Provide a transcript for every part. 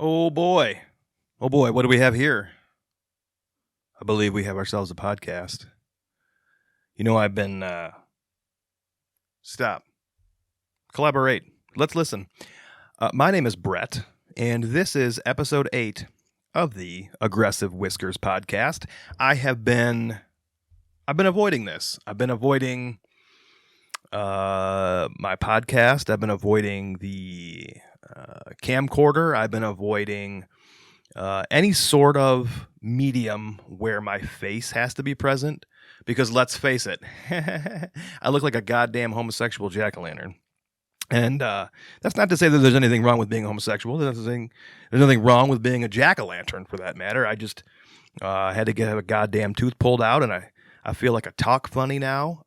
Oh boy. Oh boy, what do we have here? I believe we have ourselves a podcast. You know, I've been, stop. Collaborate. Let's listen. My name is Bret, and this is episode 8 of the Aggressive Whiskers podcast. I've been avoiding this. I've been avoiding my podcast. I've been avoiding the camcorder. I've been avoiding any sort of medium where my face has to be present, because let's face it, I look like a goddamn homosexual jack-o'-lantern. And that's not to say that there's anything wrong with being homosexual. There's nothing wrong with being a jack-o'-lantern, for that matter. I just had to get a goddamn tooth pulled out, and I feel like I talk funny now.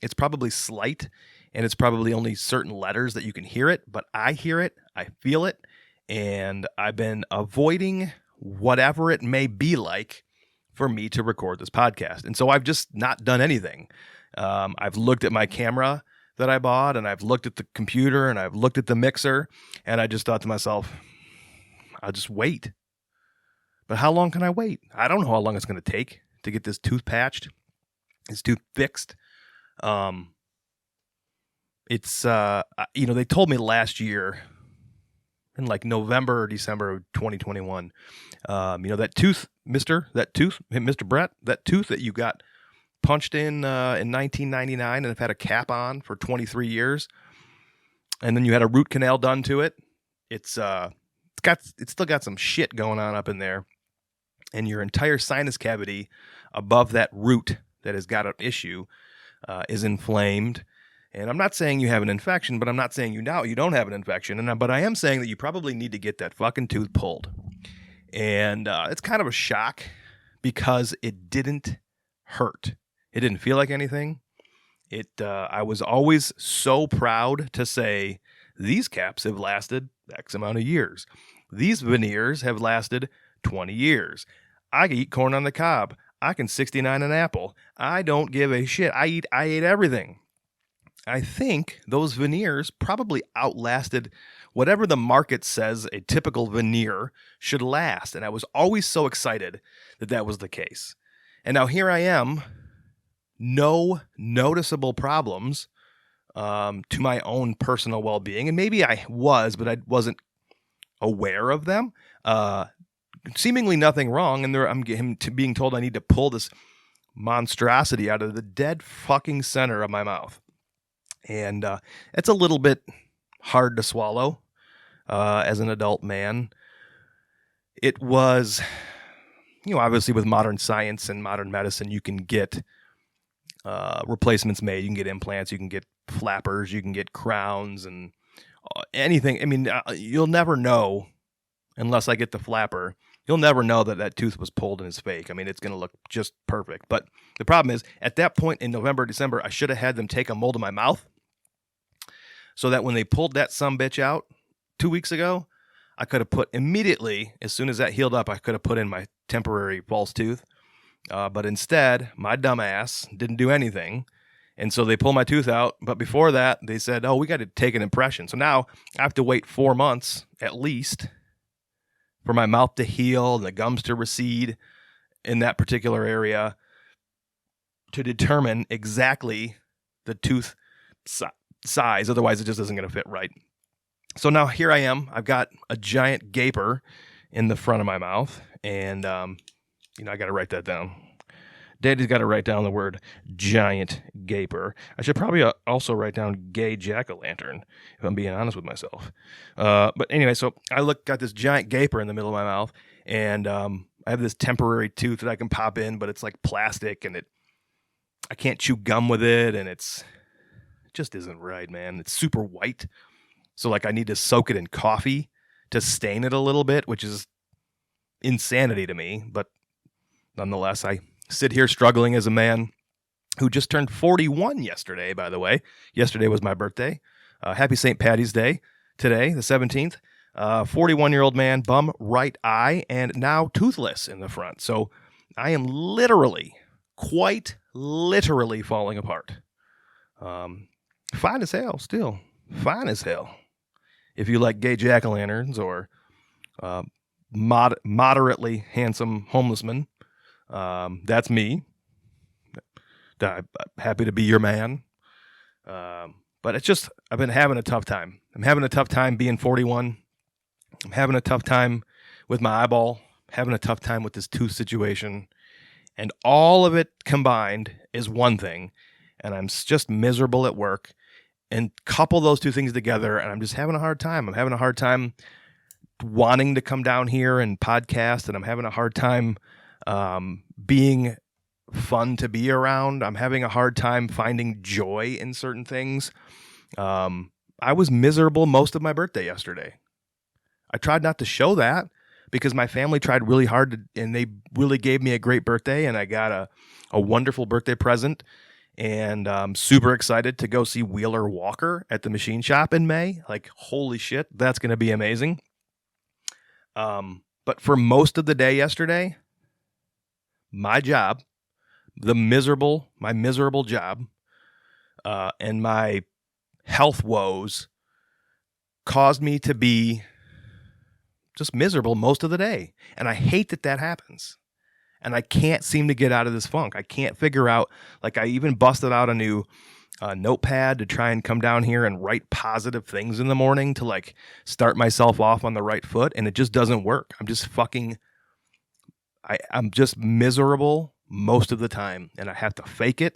It's probably slight, and it's probably only certain letters that you can hear it, but I hear it, I feel it, and I've been avoiding whatever it may be like for me to record this podcast. And so I've just not done anything. I've looked at my camera that I bought, and I've looked at the computer, and I've looked at the mixer, and I just thought to myself, I'll just wait. But how long can I wait? I don't know how long it's going to take to get this tooth patched, this tooth fixed. It's, they told me last year in like November or December of 2021, that tooth, Mr. Bret, that tooth that you got punched in 1999 and have had a cap on for 23 years, and then you had a root canal done to it. It's still got some shit going on up in there, and your entire sinus cavity above that root that has got an issue is inflamed. And I'm not saying you have an infection, but I'm not saying you don't have an infection. But I am saying that you probably need to get that fucking tooth pulled. And it's kind of a shock because it didn't hurt. It didn't feel like anything. I was always so proud to say, these caps have lasted X amount of years. These veneers have lasted 20 years. I can eat corn on the cob. I can 69 an apple. I don't give a shit. I ate everything. I think those veneers probably outlasted whatever the market says a typical veneer should last. And I was always so excited that that was the case. And now here I am, no noticeable problems to my own personal well-being. And maybe I was, but I wasn't aware of them. Seemingly nothing wrong. And I'm being told I need to pull this monstrosity out of the dead fucking center of my mouth. And it's a little bit hard to swallow as an adult man. It was, obviously with modern science and modern medicine, you can get replacements made. You can get implants, you can get flappers, you can get crowns and anything. I mean, you'll never know unless I get the flapper. You'll never know that tooth was pulled and is fake. I mean, it's going to look just perfect. But the problem is, at that point in November, December, I should have had them take a mold of my mouth, so that when they pulled that sumbitch out 2 weeks ago, I could have put immediately, as soon as that healed up, I could have put in my temporary false tooth. But instead, my dumbass didn't do anything. And so they pulled my tooth out. But before that, they said, oh, we got to take an impression. So now I have to wait 4 months at least for my mouth to heal and the gums to recede in that particular area to determine exactly the tooth size. Otherwise, it just isn't going to fit right. So now here I am. I've got a giant gaper in the front of my mouth, and I got to write that down. Daddy's got to write down the word giant gaper. I should probably also write down gay jack-o'-lantern, if I'm being honest with myself. But anyway, so got this giant gaper in the middle of my mouth, and I have this temporary tooth that I can pop in, but it's like plastic, and I can't chew gum with it, and it just isn't right, man. It's super white. So I need to soak it in coffee to stain it a little bit, which is insanity to me. But nonetheless, I sit here struggling as a man who just turned 41 yesterday, by the way. Yesterday was my birthday. Happy St. Patty's Day today, the 17th. 41-year-old man, bum right eye, and now toothless in the front. So I am quite literally falling apart. Fine as hell, still. Fine as hell. If you like gay jack-o'-lanterns or uh, moderately handsome homeless man. That's me. I'm happy to be your man. But it's just, I've been having a tough time. I'm having a tough time being 41. I'm having a tough time with my eyeball, having a tough time with this tooth situation. And all of it combined is one thing. And I'm just miserable at work. And couple those two things together, and I'm just having a hard time. I'm having a hard time wanting to come down here and podcast, and I'm having a hard time being fun to be around. I'm having a hard time finding joy in certain things. I was miserable most of my birthday yesterday. I tried not to show that because my family tried really hard and they really gave me a great birthday, and I got a wonderful birthday present, and I'm super excited to go see Wheeler Walker at the machine shop in May. Like, holy shit, that's going to be amazing. But for most of the day yesterday, my job, my miserable job, and my health woes caused me to be just miserable most of the day. And I hate that happens. And I can't seem to get out of this funk. I can't figure out, like, I even busted out a new notepad to try and come down here and write positive things in the morning to, like, start myself off on the right foot. And it just doesn't work. I'm just I'm just miserable most of the time. And I have to fake it.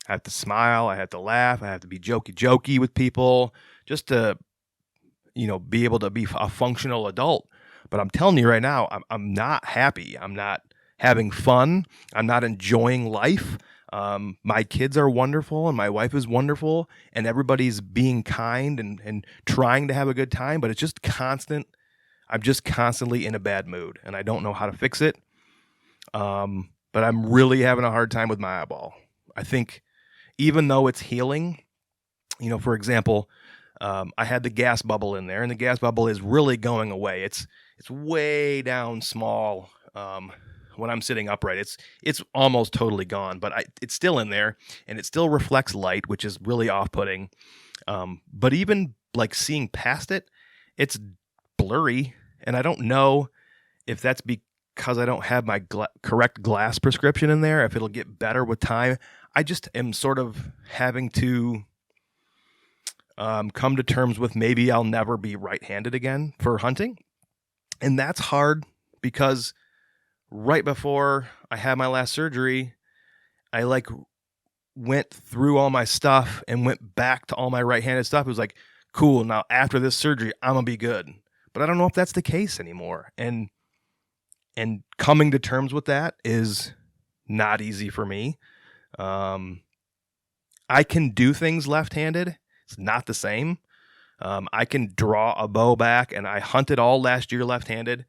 I have to smile. I have to laugh. I have to be jokey with people just to, be able to be a functional adult. But I'm telling you right now, I'm not happy. I'm not having fun. I'm not enjoying life. My kids are wonderful and my wife is wonderful and everybody's being kind and trying to have a good time, but it's just constant. I'm just constantly in a bad mood and I don't know how to fix it. But I'm really having a hard time with my eyeball. I think even though it's healing, for example, I had the gas bubble in there and the gas bubble is really going away. It's way down small. When I'm sitting upright, it's almost totally gone, but it's still in there and it still reflects light, which is really off-putting. But even like seeing past it, it's blurry. And I don't know if that's because I don't have my correct glass prescription in there, if it'll get better with time. I just am sort of having to come to terms with maybe I'll never be right-handed again for hunting. And that's hard because right before I had my last surgery, I went through all my stuff and went back to all my right-handed stuff. It was like, cool, now after this surgery, I'm going to be good. But I don't know if that's the case anymore. And coming to terms with that is not easy for me. I can do things left-handed. It's not the same. I can draw a bow back, and I hunted all last year left-handed.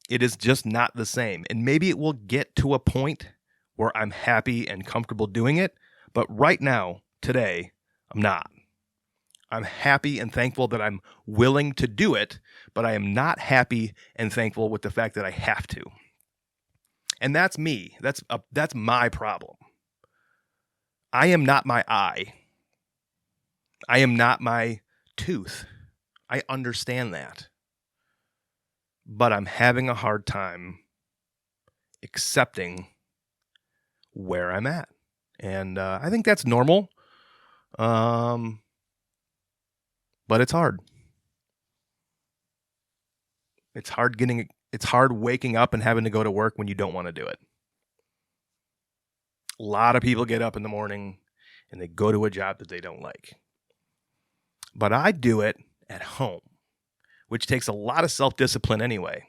It is just not the same. And maybe it will get to a point where I'm happy and comfortable doing it. But right now, today, I'm not. I'm happy and thankful that I'm willing to do it, but I am not happy and thankful with the fact that I have to. And that's me. That's my problem. I am not my eye. I am not my tooth. I understand that. But I'm having a hard time accepting where I'm at. And I think that's normal. But it's hard. It's hard waking up and having to go to work when you don't want to do it. A lot of people get up in the morning and they go to a job that they don't like. But I do it at home, which takes a lot of self-discipline anyway.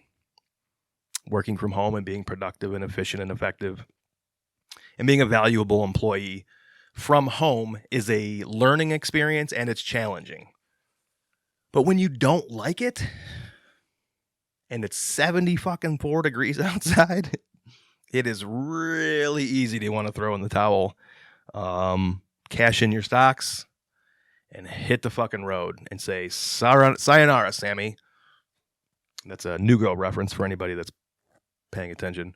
Working from home and being productive and efficient and effective and being a valuable employee from home is a learning experience and it's challenging. But when you don't like it and it's 74 degrees outside, it is really easy to want to throw in the towel, cash in your stocks, and hit the fucking road and say, sayonara, Sammy. That's a New Girl reference for anybody that's paying attention.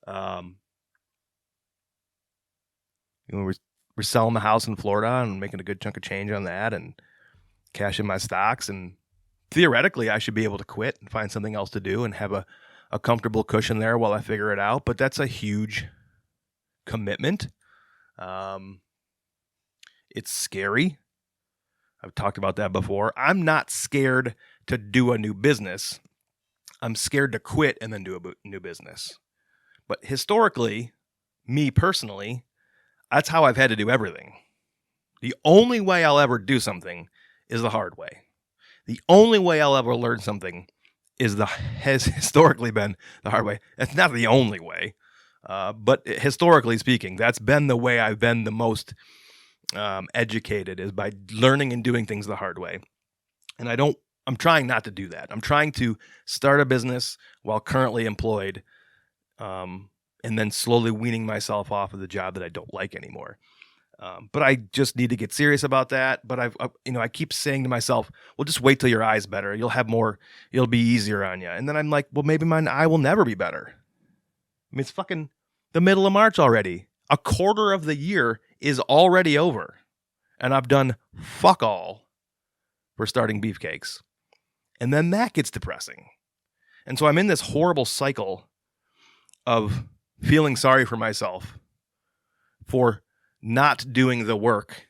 We're selling the house in Florida and making a good chunk of change on that and cashing my stocks and theoretically, I should be able to quit and find something else to do and have a comfortable cushion there while I figure it out. But that's a huge commitment. It's scary. I've talked about that before. I'm not scared to do a new business. I'm scared to quit and then do a new business. But historically, me personally, that's how I've had to do everything. The only way I'll ever do something is the hard way. The only way I'll ever learn something has historically been the hard way. That's not the only way, but historically speaking, that's been the way I've been the most educated, is by learning and doing things the hard way. And I'm trying not to do that. I'm trying to start a business while currently employed, and then slowly weaning myself off of the job that I don't like anymore. But I just need to get serious about that. But I keep saying to myself, well, just wait till your eye's better. You'll have more, it'll be easier on you. And then I'm like, well, maybe my eye will never be better. I mean, it's fucking the middle of March already. A quarter of the year is already over. And I've done fuck all for starting beefcakes. And then that gets depressing. And so I'm in this horrible cycle of feeling sorry for myself for not doing the work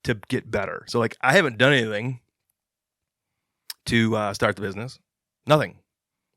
to get better. So like, I haven't done anything to start the business. Nothing.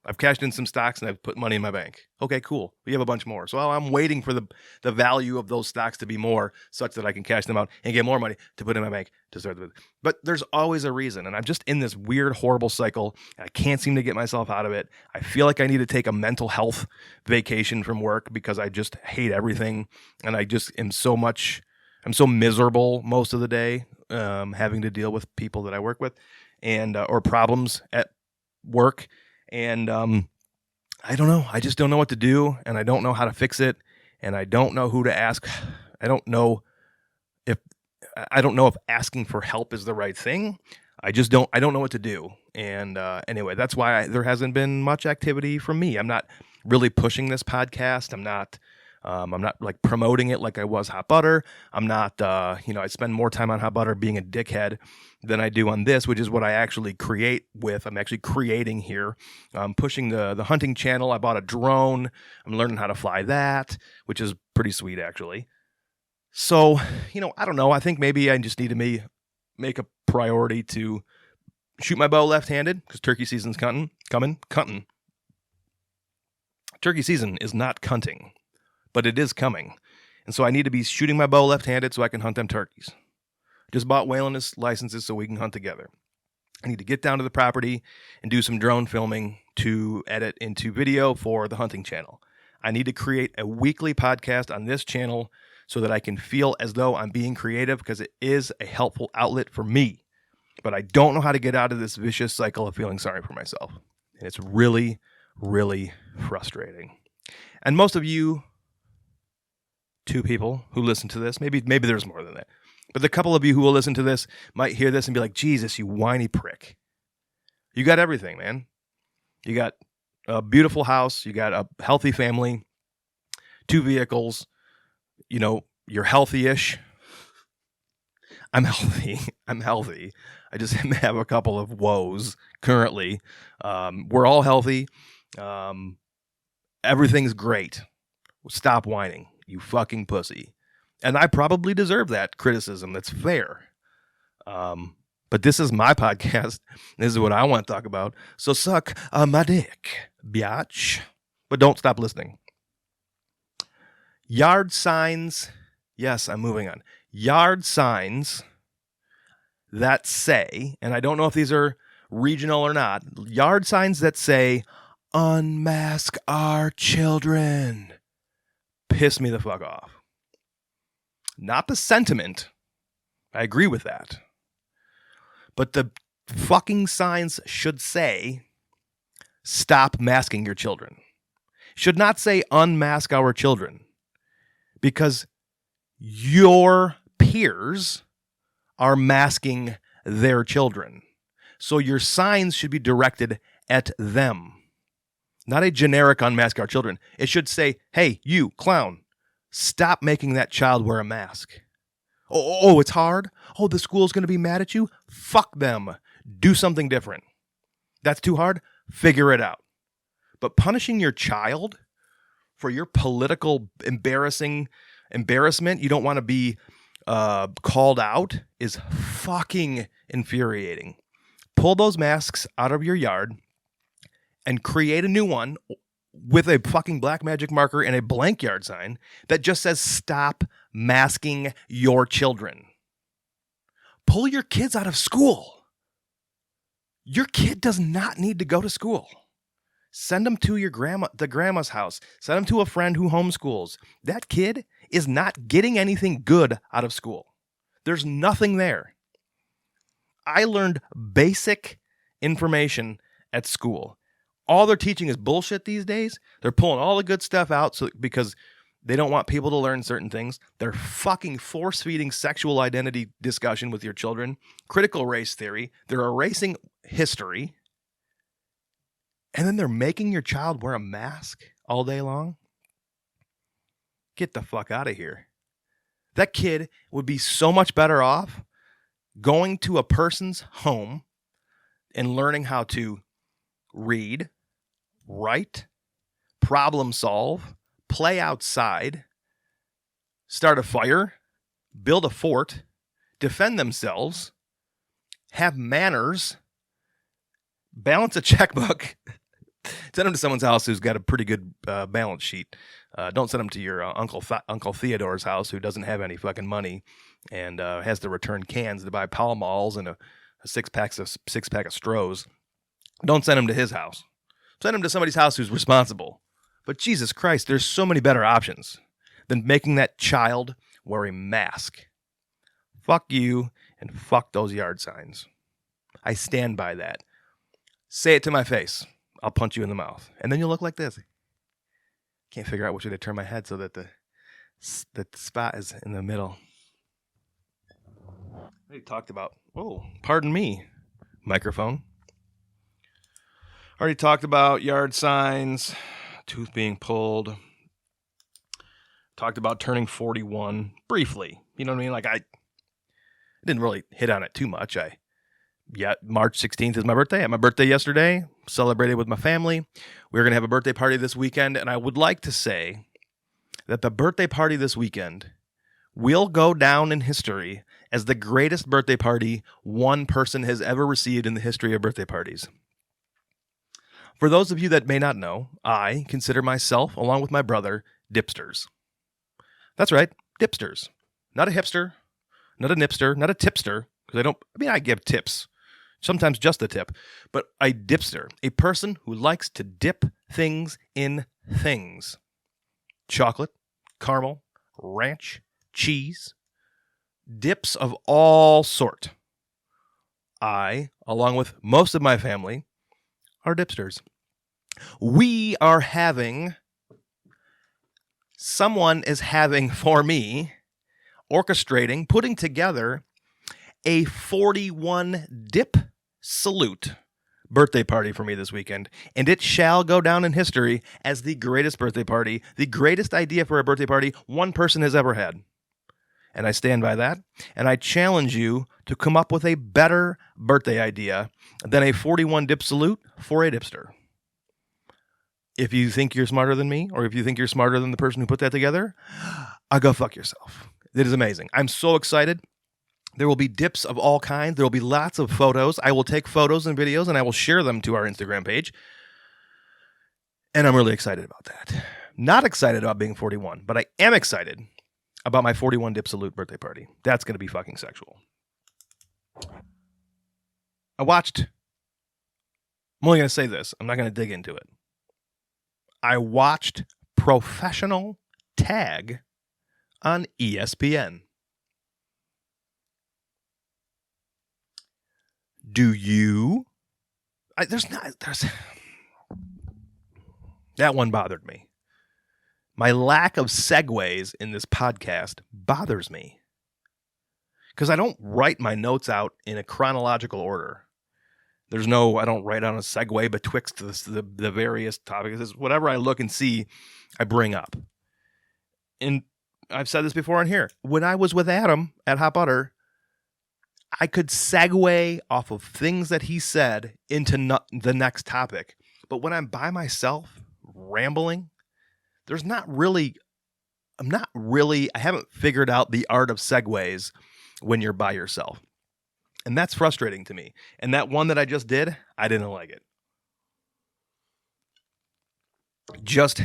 I've cashed in some stocks and I've put money in my bank. Okay, cool. We have a bunch more. So I'm waiting for the value of those stocks to be more, such that I can cash them out and get more money to put in my bank to start the business. But there's always a reason. And I'm just in this weird, horrible cycle. I can't seem to get myself out of it. I feel like I need to take a mental health vacation from work because I just hate everything. And I just I'm so miserable most of the day, having to deal with people that I work with and or problems at work. And I don't know. I just don't know what to do, and I don't know how to fix it, and I don't know who to ask. I don't know if asking for help is the right thing. I don't know what to do. And anyway, that's why there hasn't been much activity from me. I'm not really pushing this podcast. I'm not like promoting it like I was Hot Butter. I'm not, I spend more time on Hot Butter being a dickhead than I do on this, which is what I actually create with. I'm actually creating here. I'm pushing the hunting channel. I bought a drone. I'm learning how to fly that, which is pretty sweet, actually. So, I don't know. I think maybe I just need to make a priority to shoot my bow left-handed, because turkey season's coming. Cunting. Turkey season is not cunting, but it is coming. And so I need to be shooting my bow left-handed so I can hunt them turkeys. Just bought Wayland's licenses so we can hunt together. I need to get down to the property and do some drone filming to edit into video for the hunting channel. I need to create a weekly podcast on this channel so that I can feel as though I'm being creative, because it is a helpful outlet for me. But I don't know how to get out of this vicious cycle of feeling sorry for myself. And it's really, really frustrating. And most of you, 2 people who listen to this, maybe there's more than that, but the couple of you who will listen to this might hear this and be like, Jesus, you whiny prick. You got everything, man. You got a beautiful house. You got a healthy family, 2 vehicles. You're healthy-ish. I'm healthy. I just have a couple of woes currently. We're all healthy. Everything's great. Stop whining, you fucking pussy. And I probably deserve that criticism. That's fair. But this is my podcast. This is what I want to talk about. So suck my dick, biatch. But don't stop listening. Yard signs. Yes, I'm moving on. Yard signs that say, and I don't know if these are regional or not, yard signs that say, unmask our children, piss me the fuck off. Not the sentiment. I agree with that. But the fucking signs should say, stop masking your children. Should not say unmask our children. Because your peers are masking their children. So your signs should be directed at them. Not a generic unmask our children. It should say, hey, you, clown, stop making that child wear a mask. Oh, it's hard? Oh, the school's going to be mad at you? Fuck them. Do something different. That's too hard? Figure it out. But punishing your child for your political embarrassment, you don't want to be called out, is fucking infuriating. Pull those masks out of your yard and create a new one with a fucking black magic marker and a blank yard sign that just says, stop masking your children. Pull your kids out of school. Your kid does not need to go to school. Send them to the grandma's house. Send them to a friend who homeschools. That kid is not getting anything good out of school. There's nothing there. I learned basic information at school. All they're teaching is bullshit these days. They're pulling all the good stuff out because they don't want people to learn certain things. They're fucking force-feeding sexual identity discussion with your children, critical race theory. They're erasing history. And then they're making your child wear a mask all day long. Get the fuck out of here. That kid would be so much better off going to a person's home and learning how to read, write, problem solve, play outside, start a fire, build a fort, defend themselves, have manners, balance a checkbook. Send them to someone's house who's got a pretty good balance sheet. Don't send them to your Uncle Theodore's house who doesn't have any fucking money and has to return cans to buy Pall Malls and a six-pack of Strohs. Don't send them to his house. Send them to somebody's house who's responsible. But Jesus Christ, there's so many better options than making that child wear a mask. Fuck you and fuck those yard signs. I stand by that. Say it to my face. I'll punch you in the mouth. And then you'll look like this. Can't figure out which way to turn my head so that the spot is in the middle. I already talked about, pardon me, microphone. Already talked about yard signs, tooth being pulled. Talked about turning 41 briefly. You know what I mean? Like I didn't really hit on it too much. March 16th is my birthday. I had my birthday yesterday. Celebrated with my family. We're going to have a birthday party this weekend. And I would like to say that the birthday party this weekend will go down in history as the greatest birthday party one person has ever received in the history of birthday parties. For those of you that may not know, I consider myself, along with my brother, dipsters. That's right, dipsters. Not a hipster, not a nipster, not a tipster, because I give tips. Sometimes just a tip, but a dipster, a person who likes to dip things in things. Chocolate, caramel, ranch, cheese, dips of all sort. I, along with most of my family, are dipsters. Someone is having for me, orchestrating, putting together a 41 dip salute birthday party for me this weekend, and it shall go down in history as the greatest birthday party, the greatest idea for a birthday party one person has ever had. And I stand by that, and I challenge you to come up with a better birthday idea than a 41 dip salute for a dipster. If you think you're smarter than me, or if you think you're smarter than the person who put that together, go fuck yourself. It is amazing. I'm so excited. There will be dips of all kinds. There will be lots of photos. I will take photos and videos, and I will share them to our Instagram page. And I'm really excited about that. Not excited about being 41, but I am excited about my 41 dip salute birthday party. That's going to be fucking sexual. I'm only going to say this. I'm not going to dig into it. I watched Professional Tag on ESPN. Do you? That one bothered me. My lack of segues in this podcast bothers me. Because I don't write my notes out in a chronological order. I don't write on a segue betwixt the various topics. It's whatever I look and see, I bring up. And I've said this before on here. When I was with Adam at Hot Butter, I could segue off of things that he said into the next topic. But when I'm by myself rambling, I haven't figured out the art of segues when you're by yourself. And that's frustrating to me. And that one that I just did, I didn't like it. Just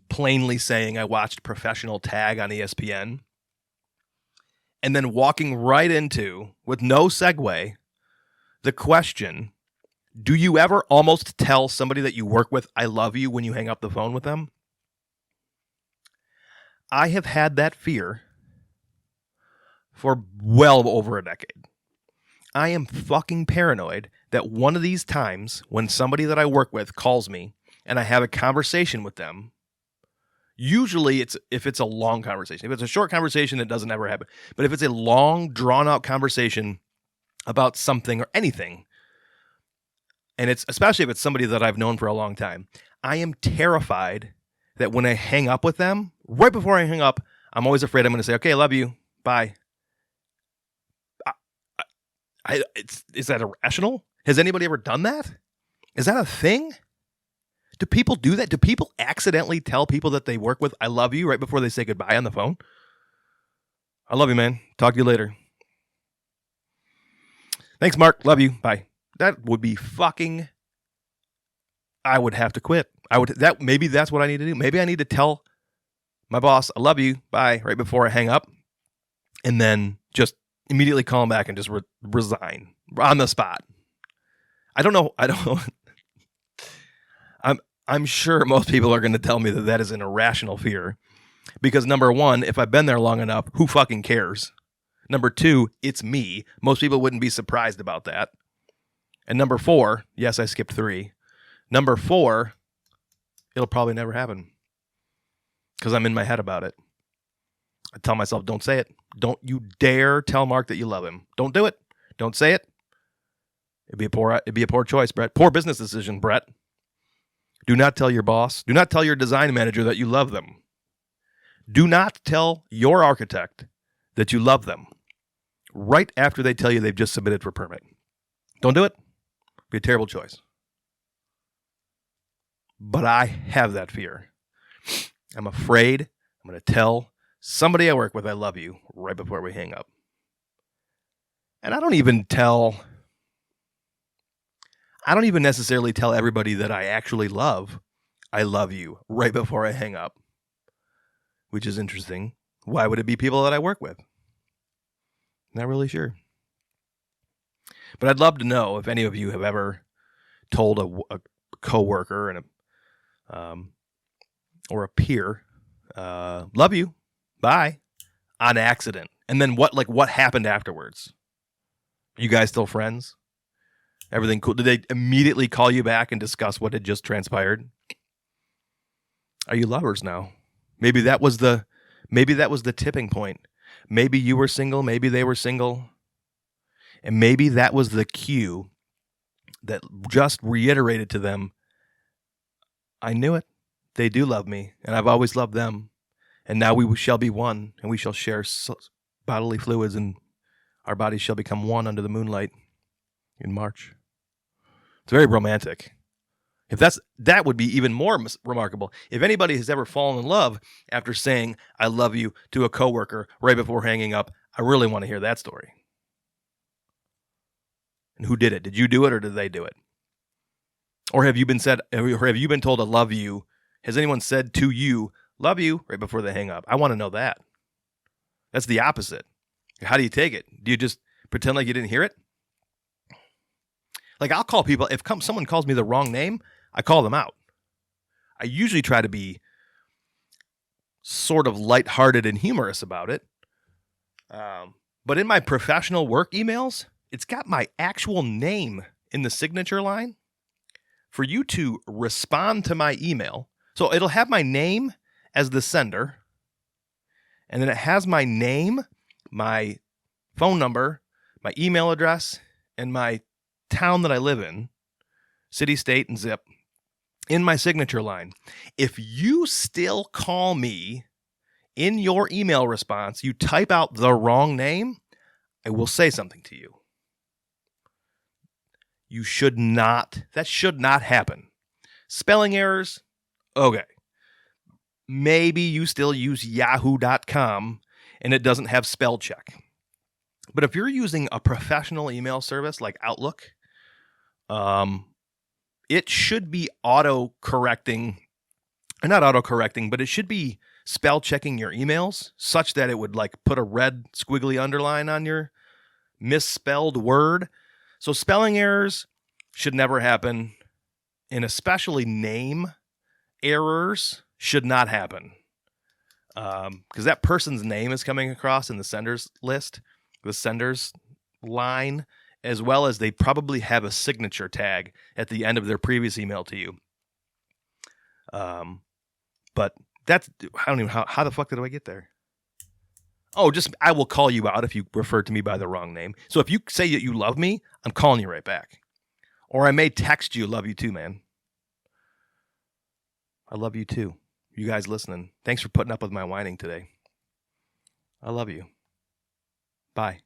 plainly saying I watched Professional Tag on ESPN and then walking right into, with no segue, the question, do you ever almost tell somebody that you work with, I love you, when you hang up the phone with them? I have had that fear for well over a decade. I am fucking paranoid that one of these times when somebody that I work with calls me and I have a conversation with them, usually if it's a long conversation. If it's a short conversation, it doesn't ever happen. But if it's a long, drawn-out conversation about something or anything, and it's especially if it's somebody that I've known for a long time, I am terrified that when I hang up with them, right before I hang up, I'm always afraid I'm going to say, okay, I love you, bye. Is that irrational? Has anybody ever done that? Is that a thing? Do people do that? Do people accidentally tell people that they work with, I love you, right before they say goodbye on the phone? I love you, man. Talk to you later. Thanks, Mark. Love you. Bye. That would be fucking... I would have to quit. Maybe that's what I need to do. Maybe I need to tell my boss, I love you, bye, right before I hang up, and then just immediately call him back and just resign on the spot. I don't know. I'm sure most people are going to tell me that that is an irrational fear because, number one, if I've been there long enough, who fucking cares? Number two, it's me. Most people wouldn't be surprised about that. And number four, yes, I skipped 3. Number 4, it'll probably never happen because I'm in my head about it. I tell myself, don't say it. Don't you dare tell Mark that you love him. Don't do it. Don't say it. It'd be a poor choice, Bret. Poor business decision, Bret. Do not tell your boss. Do not tell your design manager that you love them. Do not tell your architect that you love them right after they tell you they've just submitted for permit. Don't do it. It'd be a terrible choice. But I have that fear. I'm afraid I'm going to tell somebody I work with I love you right before we hang up. And I don't even necessarily tell everybody that I actually love I love you right before I hang up, which is interesting. Why would it be people that I work with? Not really sure. But I'd love to know if any of you have ever told a coworker and or a peer, love you, bye, on accident. And then what happened afterwards? You guys still friends? Everything cool? Did they immediately call you back and discuss what had just transpired? Are you lovers now? Maybe that was the tipping point. Maybe you were single, maybe they were single. And maybe that was the cue that just reiterated to them, I knew it. They do love me, and I've always loved them. And now we shall be one, and we shall share bodily fluids, and our bodies shall become one under the moonlight in March. It's very romantic. That would be even more remarkable. If anybody has ever fallen in love after saying, I love you to a coworker right before hanging up, I really want to hear that story. And who did it? Did you do it or did they do it? Or have you been told I love you? Has anyone said to you, love you, right before they hang up? I want to know that. That's the opposite. How do you take it? Do you just pretend like you didn't hear it? Like I'll call people, if someone calls me the wrong name, I call them out. I usually try to be sort of lighthearted and humorous about it. But in my professional work emails, it's got my actual name in the signature line. For you to respond to my email, so it'll have my name as the sender, and then it has my name, my phone number, my email address, and my town that I live in, city, state, and zip, in my signature line. If you still call me in your email response, you type out the wrong name, I will say something to you. That should not happen. Spelling errors, okay. Maybe you still use yahoo.com and it doesn't have spell check. But if you're using a professional email service like Outlook, it should be auto-correcting, or not auto-correcting, but it should be spell checking your emails such that it would like put a red squiggly underline on your misspelled word. So spelling errors should never happen, and especially name errors should not happen. Because that person's name is coming across in the sender's list, the sender's line, as well as they probably have a signature tag at the end of their previous email to you. But that's, I don't even, how the fuck did I get there? Oh, just, I will call you out if you refer to me by the wrong name. So if you say that you love me, I'm calling you right back. Or I may text you, love you too, man. I love you too. You guys listening. Thanks for putting up with my whining today. I love you. Bye.